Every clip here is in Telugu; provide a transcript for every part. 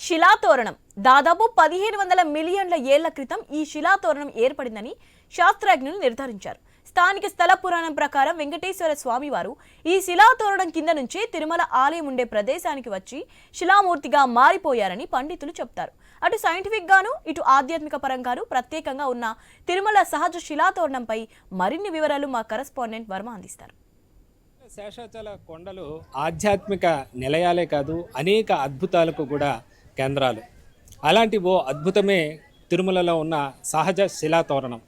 శిలాతోరణం దాదాపు 1500 మిలియన్ల ఏళ్ల క్రితం ఈ శిలాతోరణం ఏర్పడిందని శాస్త్రజ్ఞులు నిర్ధారించారు. స్థానిక స్థల పురాణం ప్రకారం వెంకటేశ్వర స్వామి వారు ఈ శిలాతోరణం కింద నుంచే తిరుమల ఆలయం ఉండే ప్రదేశానికి వచ్చి శిలామూర్తిగా మారిపోయారని పండితులు చెప్తారు. అటు సైంటిఫిక్ గాను ఇటు ఆధ్యాత్మిక పరంగాను ప్రత్యేకంగా ఉన్న తిరుమల సహజ శిలాతోరణంపై మరిన్ని వివరాలు మా కరెస్పాండెంట్ వర్మ అందిస్తారు. శేషాచల కొండలు ఆధ్యాత్మిక నిలయాలే కాదు, అనేక అద్భుతాలకు కూడా కేంద్రాలు. అలాంటి ఓ అద్భుతమే తిరుమలలో ఉన్న సహజ శిలాతోరణం.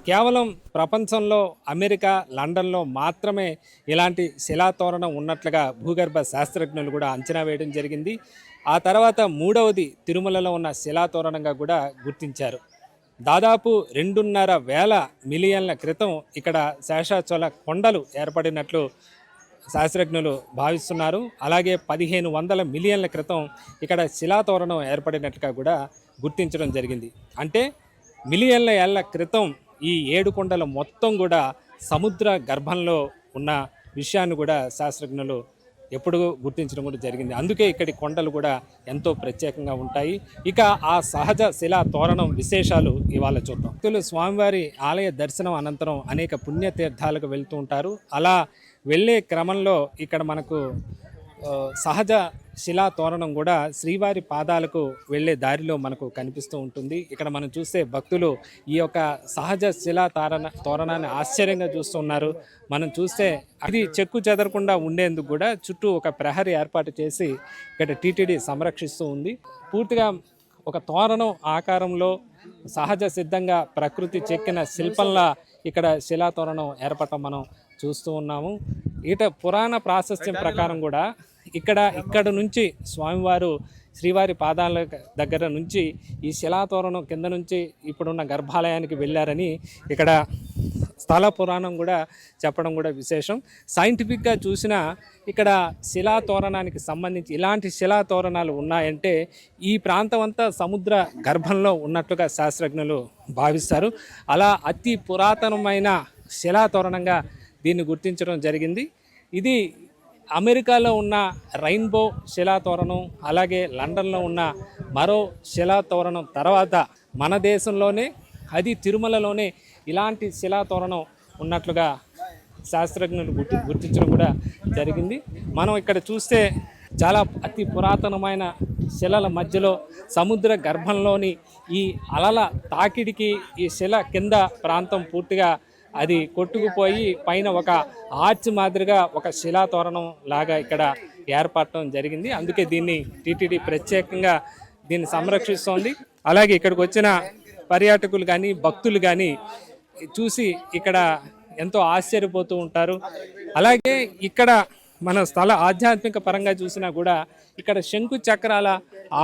కేవలం ప్రపంచంలో అమెరికా, లండన్లో మాత్రమే ఇలాంటి శిలాతోరణం ఉన్నట్లుగా భూగర్భ శాస్త్రజ్ఞులు కూడా అంచనా వేయడం జరిగింది. ఆ తర్వాత మూడవది తిరుమలలో ఉన్న శిలాతోరణంగా కూడా గుర్తించారు. దాదాపు 2.5 మిలియన్ల క్రితం ఇక్కడ శేషాచల కొండలు ఏర్పడినట్లు శాస్త్రజ్ఞులు భావిస్తున్నారు. అలాగే 1500 మిలియన్ల క్రితం ఇక్కడ శిలాతోరణం ఏర్పడినట్లుగా కూడా గుర్తించడం జరిగింది. అంటే మిలియన్ల ఏళ్ల క్రితం ఈ 7 కొండలు మొత్తం కూడా సముద్ర గర్భంలో ఉన్న విషయాన్ని కూడా శాస్త్రజ్ఞులు ఎప్పుడు గుర్తించడం కూడా జరిగింది. అందుకే ఇక్కడి కొండలు కూడా ఎంతో ప్రత్యేకంగా ఉంటాయి. ఇక ఆ సహజ శిలా తోరణం విశేషాలు ఇవాళ చూద్దాం. భక్తులు స్వామివారి ఆలయ దర్శనం అనంతరం అనేక పుణ్యతీర్థాలకు వెళ్తూ ఉంటారు. అలా వెళ్ళే క్రమంలో ఇక్కడ మనకు సహజ శిలా తోరణం కూడా శ్రీవారి పాదాలకు వెళ్ళే దారిలో మనకు కనిపిస్తూ ఉంటుంది. ఇక్కడ మనం చూస్తే భక్తులు ఈ యొక్క సహజ శిలా తోరణాన్ని ఆశ్చర్యంగా చూస్తున్నారు. మనం చూస్తే అది చెక్కు చెదరకుండా ఉండేందుకు కూడా చుట్టూ ఒక ప్రహరీ ఏర్పాటు చేసి ఇక్కడ టీటీడీ సంరక్షిస్తూ ఉంది. పూర్తిగా ఒక తోరణం ఆకారంలో సహజ సిద్ధంగా ప్రకృతి చెక్కిన శిల్పంలా ఇక్కడ శిలా తోరణం ఏర్పడటం మనం చూస్తూ ఉన్నాము. ఇట పురాణ ప్రాశస్త్యం ప్రకారం కూడా ఇక్కడ నుంచి స్వామివారు శ్రీవారి పాదాల దగ్గర నుంచి ఈ శిలాతోరణం కింద నుంచి ఇప్పుడున్న గర్భాలయానికి వెళ్ళారని ఇక్కడ స్థల పురాణం కూడా చెప్పడం కూడా విశేషం. సైంటిఫిక్గా చూసినా ఇక్కడ శిలాతోరణానికి సంబంధించి ఇలాంటి శిలాతోరణాలు ఉన్నాయంటే ఈ ప్రాంతం అంతా సముద్ర గర్భంలో ఉన్నట్లుగా శాస్త్రజ్ఞులు భావిస్తారు. అలా అతి పురాతనమైన శిలాతోరణంగా దీన్ని గుర్తించడం జరిగింది. ఇది అమెరికాలో ఉన్న రెయిన్బో శిలాతోరణం, అలాగే లండన్లో ఉన్న మరో శిలాతోరణం తర్వాత మన దేశంలోనే అది తిరుమలలోనే ఇలాంటి శిలాతోరణం ఉన్నట్లుగా శాస్త్రజ్ఞులు గుర్తించడం కూడా జరిగింది. మనం ఇక్కడ చూస్తే చాలా అతి పురాతనమైన శిలల మధ్యలో సముద్ర గర్భంలోని ఈ అలల తాకిడికి ఈ శిల కింద ప్రాంతం పూర్తిగా అది కొట్టుకుపోయి పైన ఒక ఆర్చ్ మాదిరిగా ఒక శిలాతోరణం లాగా ఇక్కడ ఏర్పడటం జరిగింది. అందుకే దీన్ని టీటీడీ ప్రత్యేకంగా దీన్ని సంరక్షిస్తోంది. అలాగే ఇక్కడికి వచ్చిన పర్యాటకులు కానీ భక్తులు కానీ చూసి ఇక్కడ ఎంతో ఆశ్చర్యపోతూ ఉంటారు. అలాగే ఇక్కడ మన స్థల ఆధ్యాత్మిక పరంగా చూసినా కూడా ఇక్కడ శంకు చక్రాల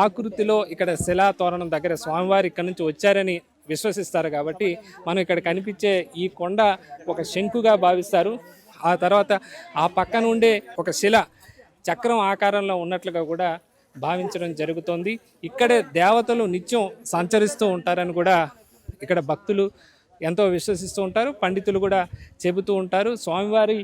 ఆకృతిలో ఇక్కడ శిలాతోరణం దగ్గర స్వామివారి ఇక్కడ నుంచి వచ్చారని విశ్వసిస్తారు. కాబట్టి మనం ఇక్కడ కనిపించే ఈ కొండ ఒక శంకుగా భావిస్తారు. ఆ తర్వాత ఆ పక్కన ఉండే ఒక శిల చక్రం ఆకారంలో ఉన్నట్లుగా కూడా భావించడం జరుగుతోంది. ఇక్కడే దేవతలు నిత్యం సంచరిస్తూ ఉంటారని కూడా ఇక్కడ భక్తులు ఎంతో విశ్వసిస్తూ ఉంటారు. పండితులు కూడా చెబుతూ ఉంటారు. స్వామివారి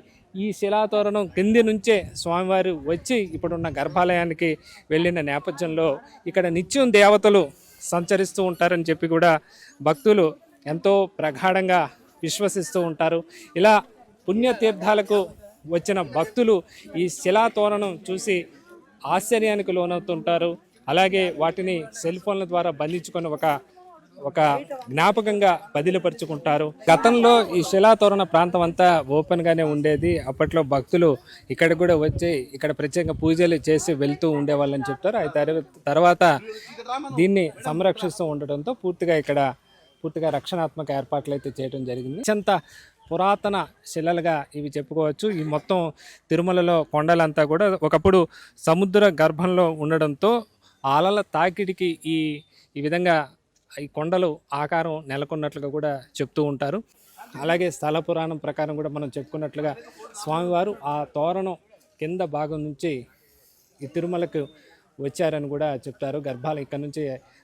ఈ శిలాతోరణం కింది నుంచే స్వామివారు వచ్చి ఇప్పుడున్న గర్భాలయానికి వెళ్ళిన నేపథ్యంలో ఇక్కడ నిత్యం దేవతలు సంచరిస్తూ ఉంటారని చెప్పి కూడా భక్తులు ఎంతో ప్రగాఢంగా విశ్వసిస్తూ ఉంటారు. ఇలా పుణ్యతీర్థాలకు వచ్చిన భక్తులు ఈ శిలాతోరణం చూసి ఆశ్చర్యానికి లోనవుతుంటారు. అలాగే వాటిని సెల్ ఫోన్ల ద్వారా బంధించుకొని ఒక జ్ఞాపకంగా బదిలీపరుచుకుంటారు. గతంలో ఈ శిలాతోరణ ప్రాంతం అంతా ఓపెన్గానే ఉండేది. అప్పట్లో భక్తులు ఇక్కడ కూడా వచ్చి ఇక్కడ ప్రత్యేకంగా పూజలు చేసి వెళ్తూ ఉండేవాళ్ళని చెప్తారు. అయితే తర్వాత దీన్ని సంరక్షిస్తూ ఉండటంతో పూర్తిగా రక్షణాత్మక ఏర్పాట్లు అయితే చేయడం జరిగింది. అత్యంత పురాతన శిలలుగా ఇవి చెప్పుకోవచ్చు. ఈ మొత్తం తిరుమలలో కొండలంతా కూడా ఒకప్పుడు సముద్ర గర్భంలో ఉండడంతో అలల తాకిడికి ఈ విధంగా ఈ కొండలు ఆకారం నెలకొన్నట్లుగా కూడా చెప్తూ ఉంటారు. అలాగే స్థల పురాణం ప్రకారం కూడా మనం చెప్పుకున్నట్లుగా స్వామివారు ఆ తోరణం కింద భాగం నుంచి ఈ తిరుమలకు వచ్చారని కూడా చెప్తారు. గర్భాలు ఇక్కడ నుంచి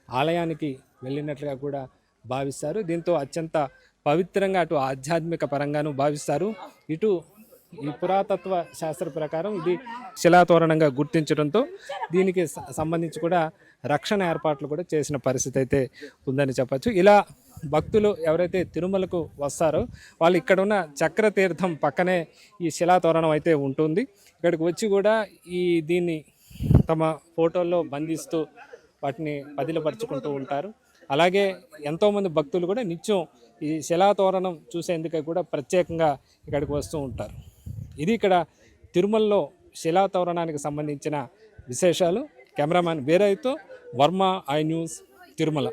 ఆలయానికి వెళ్ళినట్లుగా కూడా భావిస్తారు. దీంతో అత్యంత పవిత్రంగా అటు ఆధ్యాత్మిక పరంగాను భావిస్తారు, ఇటు ఈ పురాతత్వ శాస్త్ర ప్రకారం ఇది శిలాతోరణంగా గుర్తించడంతో దీనికి సంబంధించి కూడా రక్షణ ఏర్పాట్లు కూడా చేసిన పరిస్థితి అయితే ఉందని చెప్పచ్చు. ఇలా భక్తులు ఎవరైతే తిరుమలకు వస్తారో వాళ్ళు ఇక్కడ ఉన్న చక్రతీర్థం పక్కనే ఈ శిలాతోరణం అయితే ఉంటుంది. ఇక్కడికి వచ్చి కూడా దీన్ని తమ ఫోటోల్లో బంధిస్తూ వాటిని పదిలపరుచుకుంటూ ఉంటారు. అలాగే ఎంతోమంది భక్తులు కూడా నిత్యం ఈ శిలాతోరణం చూసేందుకే కూడా ప్రత్యేకంగా ఇక్కడికి వస్తూ ఉంటారు. ఇది ఇక్కడ తిరుమలలో శిలాతోరణానికి సంబంధించిన విశేషాలు. కెమెరామ్యాన్ వీరయ్యతో వర్మ, ఐ న్యూస్, తిరుమల.